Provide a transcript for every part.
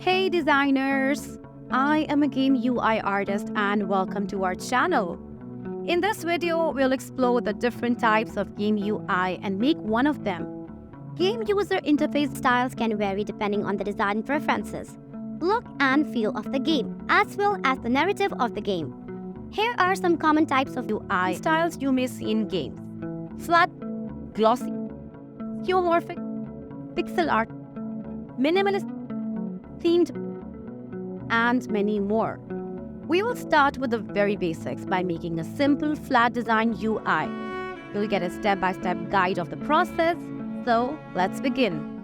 Hey designers! I am a game UI artist and welcome to our channel. In this video, we'll explore the different types of game UI and make one of them. Game user interface styles can vary depending on the design preferences, look and feel of the game, as well as the narrative of the game. Here are some common types of UI styles you may see in games. Flat, glossy, geomorphic, pixel art, minimalist, themed, and many more. We will start with the very basics by making a simple flat design UI. You'll get a step-by-step guide of the process, so let's begin.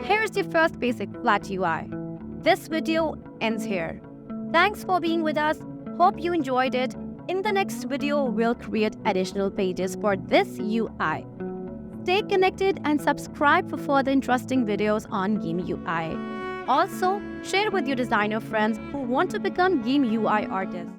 Here's the first basic flat UI. This video ends here. Thanks for being with us. Hope you enjoyed it. In the next video, we'll create additional pages for this UI. Stay connected and subscribe for further interesting videos on Game UI. Also, share with your designer friends who want to become Game UI artists.